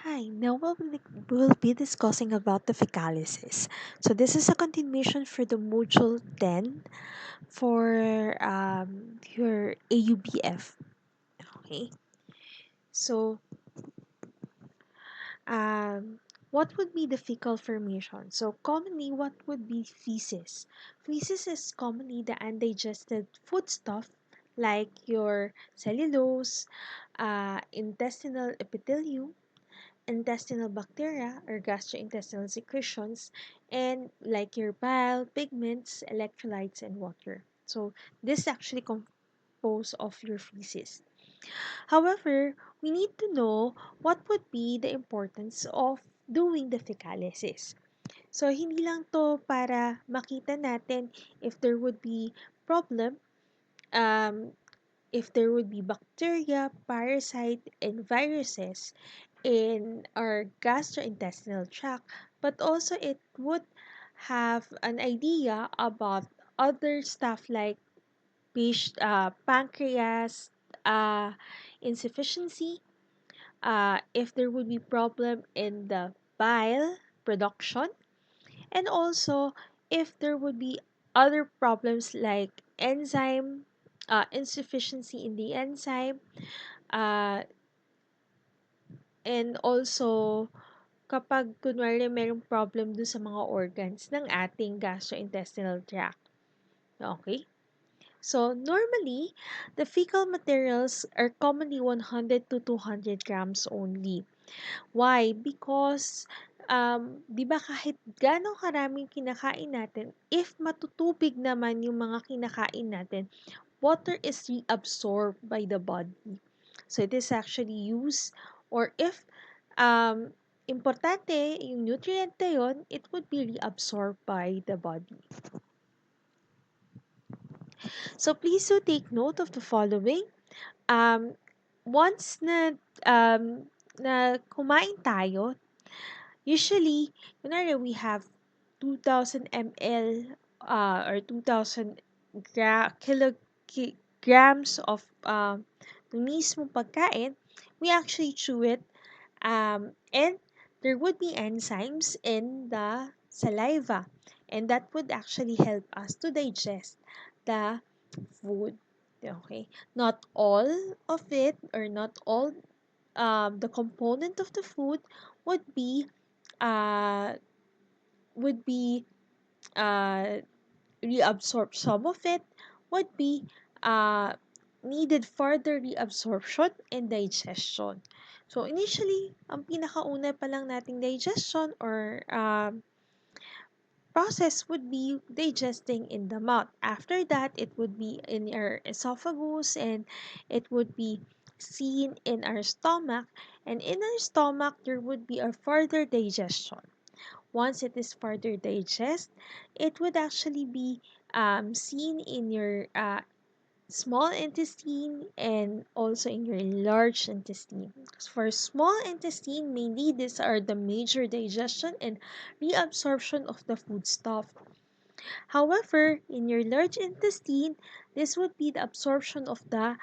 Hi, now we'll be discussing about the fecalysis. So this is a continuation for the module 10 for your AUBF. Okay, so um, what would be the fecal formation? So commonly, what would be feces? Feces is commonly the undigested foodstuff like your cellulose, intestinal epithelium, intestinal bacteria or gastrointestinal secretions, and like your bile, pigments, electrolytes, and water. So this actually compose of your feces. However, we need to know what would be the importance of doing the fecalysis. So hindi lang to para makita natin if there would be problem, um, if there would be bacteria, parasite, and viruses in our gastrointestinal tract, but also it would have an idea about other stuff like pancreas uh, insufficiency, if there would be problem in the bile production, and also if there would be other problems like enzyme insufficiency in the enzyme, uh, and also kapag kunwari merong problem dun sa mga organs ng ating gastrointestinal tract. Okay? So, normally, the fecal materials are commonly 100 to 200 grams only. Why? Because, di ba kahit gano'ng karaming kinakain natin, if matutubig naman yung mga kinakain natin, water is reabsorbed by the body. So, it is actually used, or if importante yung nutrient na yun, it would be reabsorbed by the body. So, please do take note of the following. Um, once na kumain tayo, usually, kunwari we have 2,000 ml or 2,000 kilograms of ng mismong pagkain, we actually chew it, and there would be enzymes in the saliva, and that would actually help us to digest the food. Okay, not all of it, or not all the component of the food would be uh would be uh reabsorbed. Some of it would be uh needed further reabsorption and digestion. So initially, ang pinakauna pa lang nating digestion or process would be digesting in the mouth. After that, it would be in our esophagus, and it would be seen in our stomach, and in our stomach there would be a further digestion. Once it is further digest, it would actually be seen in your small intestine and also in your large intestine. For small intestine, mainly these are the major digestion and reabsorption of the food stuff. However, in your large intestine, this would be the absorption of the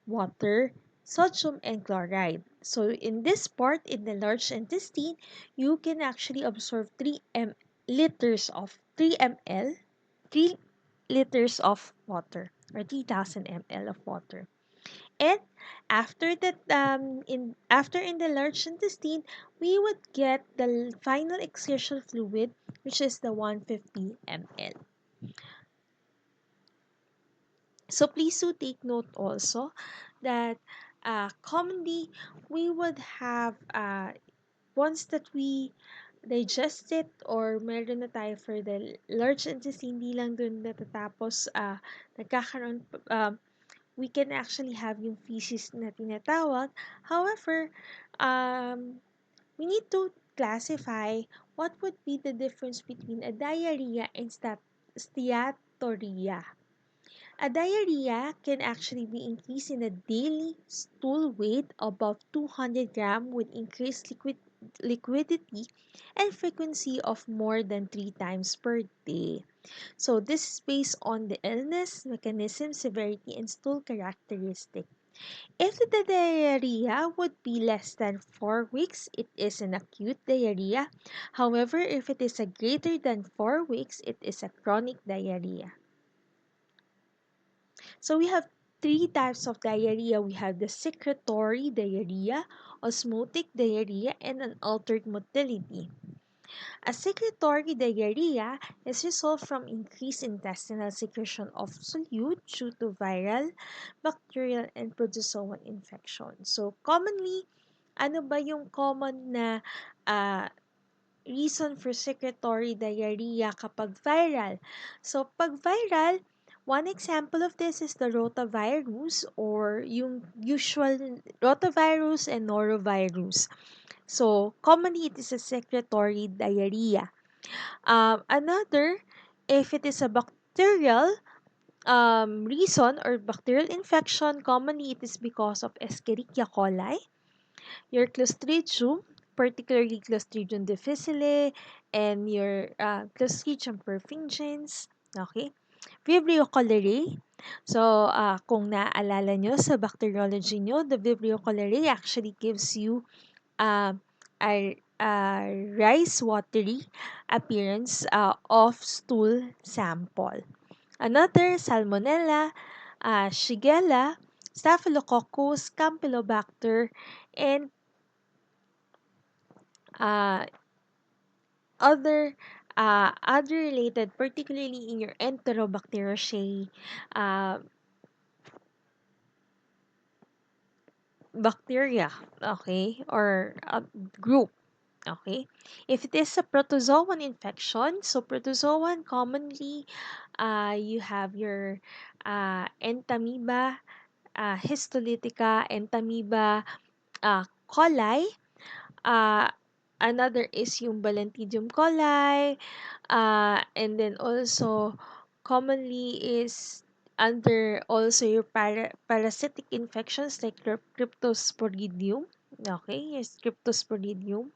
water, sodium, and chloride. So in this part, in the large intestine, you can actually absorb 3 ml, 3 liters of water, or 3,000 ml of water. And after in the large intestine, we would get the final excretion fluid, which is the 150 ml. So please do take note also that commonly we would have once that we digest it, or meron na tayo for the large intestine, hindi lang dun natatapos, nagkakaroon, we can actually have yung feces na tinatawag. However, we need to classify what would be the difference between a diarrhea and steatorrhea. A diarrhea can actually be increased in a daily stool weight above 200 gram with increased liquidity and frequency of more than 3 times per day. So this is based on the illness, mechanism, severity, and stool characteristic. If the diarrhea would be less than 4 weeks, it is an acute diarrhea. However, if it is a greater than 4 weeks, it is a chronic diarrhea. So we have three types of diarrhea. We have the secretory diarrhea, osmotic diarrhea, and an altered motility. A secretory diarrhea is result from increased intestinal secretion of solute due to viral, bacterial, and protozoan infection. So, commonly, ano ba yung common na ah, reason for secretory diarrhea kapag viral? So, pag viral, one example of this is the rotavirus or yung usual rotavirus and norovirus. So, commonly it is a secretory diarrhea. Another, if it is a bacterial reason or bacterial infection, commonly it is because of Escherichia coli, your Clostridium, particularly Clostridium difficile, and your Clostridium perfringens. Okay? Vibrio cholerae. So, kung naaalala nyo sa bacteriology nyo, the Vibrio cholerae actually gives you um, a rice watery appearance of stool sample. Another, Salmonella, Shigella, Staphylococcus, Campylobacter, and uh, other other related, particularly in your Enterobacteriaceae uh, bacteria, okay, or group. Okay. If it is a protozoan infection, so protozoan commonly you have your Entamoeba histolytica, Entamoeba coli. Uh, Another is yung Balantidium coli. And then also commonly is under also your parasitic infections like Cryptosporidium. Okay, yes, Cryptosporidium,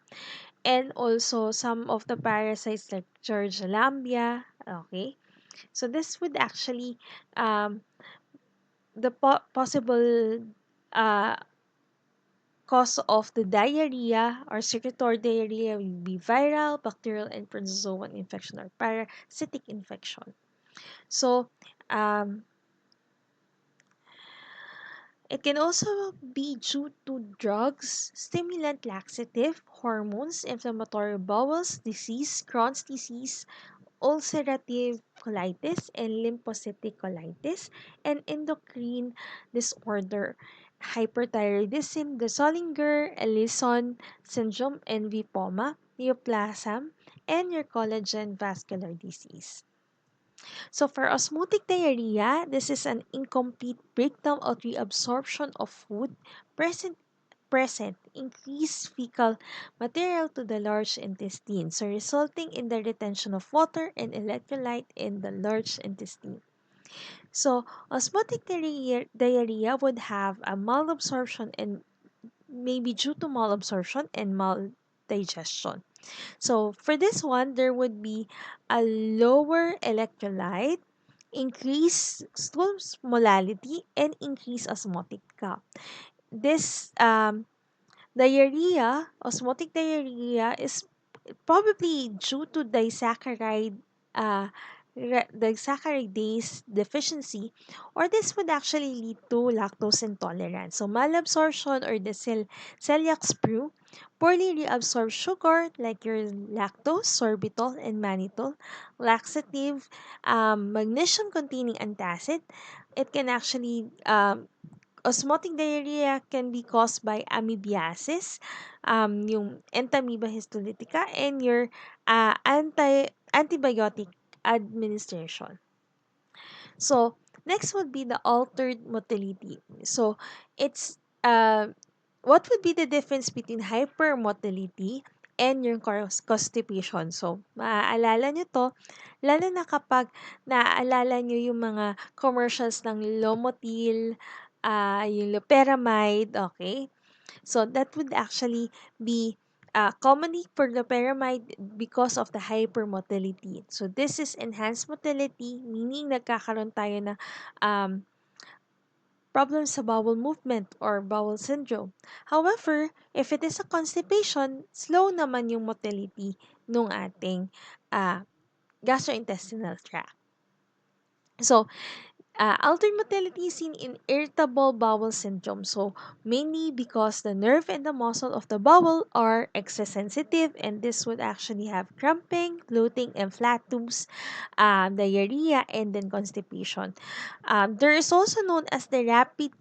and also some of the parasites like Georgia lambia. Okay, so this would actually the possible uh, cause of the diarrhea or secretory diarrhea will be viral, bacterial, and protozoan infection or parasitic infection. So um, it can also be due to drugs, stimulant, laxative, hormones, inflammatory bowels disease, Crohn's disease, ulcerative colitis and lymphocytic colitis, and endocrine disorder, hyperthyroidism, the Zollinger-Ellison syndrome and lymphoma, neoplasm, and your collagen vascular disease. So for osmotic diarrhea, this is an incomplete breakdown or reabsorption of food present increased fecal material to the large intestine, so resulting in the retention of water and electrolyte in the large intestine. So, osmotic diarrhea would have a malabsorption and maybe due to malabsorption and maldigestion. So, for this one, there would be a lower electrolyte, increased stool molality, and increased osmotic count. This diarrhea, osmotic diarrhea, is probably due to uh, disaccharidase deficiency, or this would actually lead to lactose intolerance. So malabsorption or the celiac sprue, poorly reabsorbed sugar like your lactose, sorbitol, and mannitol, laxative, magnesium-containing antacid. It can actually osmotic diarrhea can be caused by amoebiasis, yung Entamoeba histolytica, and your antibiotic administration. So, next would be the altered motility. So, it's what would be the difference between hypermotility and yung constipation? So, maaalala nyo to, lalo na kapag naaalala nyo yung mga commercials ng Lomotil, yung loperamide, okay? So, that would actually be commonly for loperamide because of the hypermotility. So, this is enhanced motility, meaning nagkakaroon tayo ng um, problems sa bowel movement or bowel syndrome. However, if it is a constipation, slow naman yung motility ng ating ah, gastrointestinal tract. So, altered motility is seen in irritable bowel syndrome. So, mainly because the nerve and the muscle of the bowel are excess sensitive, and this would actually have cramping, bloating, and flatulence, diarrhea, and then constipation. There is also known as the rapid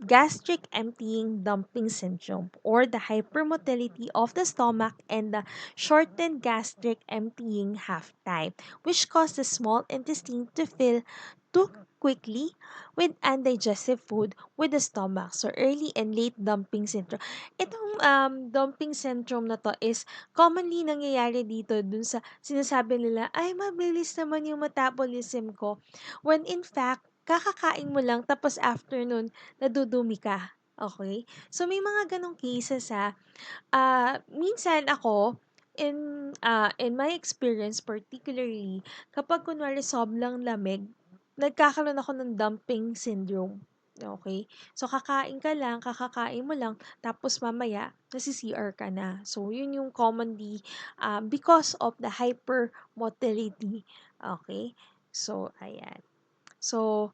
gastric emptying dumping syndrome, or the hypermotility of the stomach and the shortened gastric emptying half time, which cause the small intestine to fill too quickly with undigested food with the stomach. So, early and late dumping syndrome. Itong dumping syndrome na to is commonly nangyayari dito dun sa sinasabi nila, ay, mabilis naman yung metabolism ko. When in fact, kakakain mo lang tapos after nun, nadudumi ka. Okay? So, may mga ganong cases ha. Minsan ako, in my experience particularly, kapag kunwari sobrang lamig, nagkakaroon ako ng dumping syndrome. Okay? So, kakakain mo lang, tapos mamaya, nasi-CR ka na. So, yun yung commonly, because of the hypermotility. Okay? So, ayan. So,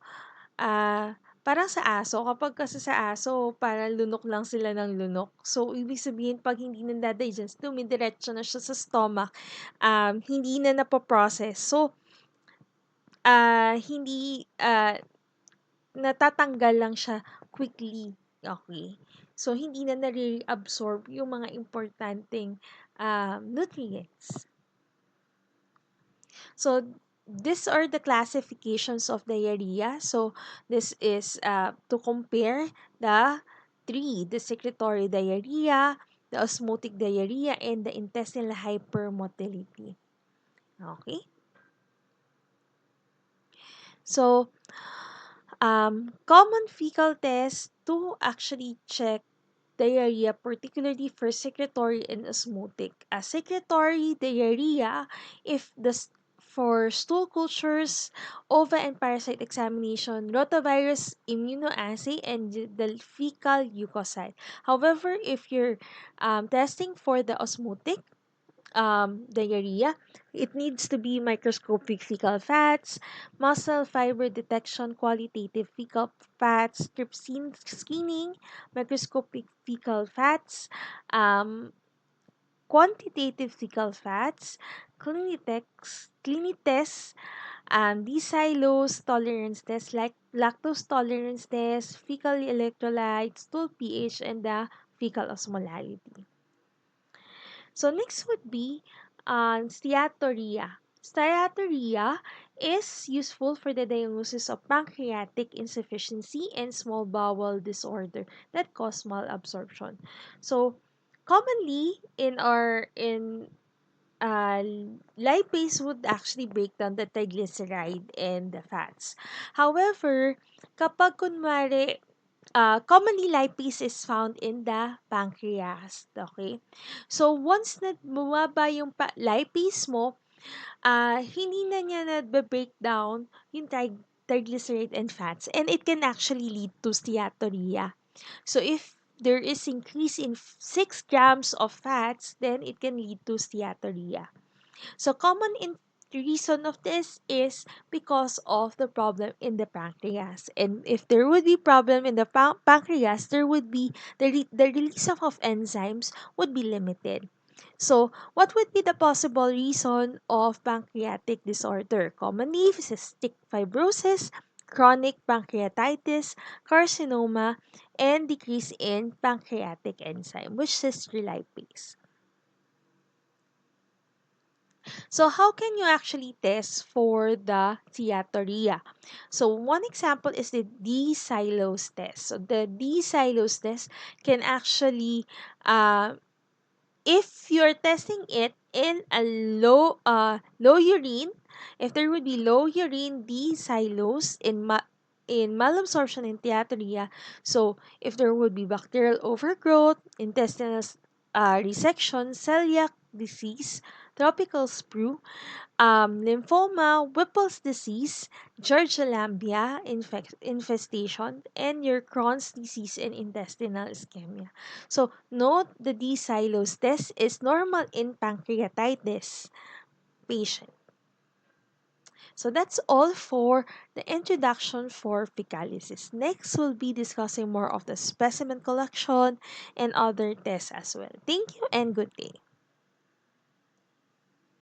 parang sa aso, kapag kasi sa aso, parang lunok lang sila ng lunok. So, ibig sabihin, pag hindi na digest dumidiretso na siya sa stomach, hindi na napoprocess. So, hindi, natatanggal lang siya quickly. Okay. So, hindi na nare-absorb yung mga importanteng nutrients. So, these are the classifications of diarrhea. So, this is to compare the three, the secretory diarrhea, the osmotic diarrhea, and the intestinal hypermotility. Okay? So, common fecal tests to actually check diarrhea, particularly for secretory and osmotic. Secretory diarrhea, if for stool cultures, ova and parasite examination, rotavirus immunoassay, and the fecal leukocyte. However, if you're testing for the osmotic, diarrhea, it needs to be microscopic fecal fats, muscle fiber detection, qualitative fecal fats, trypsin screening, microscopic fecal fats, um, quantitative fecal fats, clinitests, decylose tolerance test like lactose tolerance test, fecal electrolytes, stool pH, and the fecal osmolality. So next would be steatorrhea. Steatorrhea is useful for the diagnosis of pancreatic insufficiency and small bowel disorder that cause malabsorption. So commonly uh, lipase would actually break down the triglyceride and the fats. However, kapag kunwari commonly lipase is found in the pancreas. Okay? So, once na bumaba yung lipase mo, hindi na niya na-break down yung triglyceride and fats, and it can actually lead to steatorrhea. So, if there is increase in 6 grams of fats, then it can lead to steatorrhea. So common reason of this is because of the problem in the pancreas. And if there would be problem in the pancreas, there would be the release of enzymes would be limited. So, what would be the possible reason of pancreatic disorder? Commonly, cystic fibrosis, chronic pancreatitis, carcinoma, and decrease in pancreatic enzyme, which is relipase. So how can you actually test for the steatorrhea? So one example is the D-xylose test. So the D-xylose test can actually, if you're testing it in a low urine, if there would be low urine D-xylose in malabsorption and steatorrhea, so if there would be bacterial overgrowth, intestinal resection, celiac disease, tropical sprue, lymphoma, Whipple's disease, Georgia lamblia infestation, and your Crohn's disease and intestinal ischemia. So note the D xylose test is normal in pancreatitis patient. So that's all for the introduction for fecalysis. Next, we'll be discussing more of the specimen collection and other tests as well. Thank you and good day.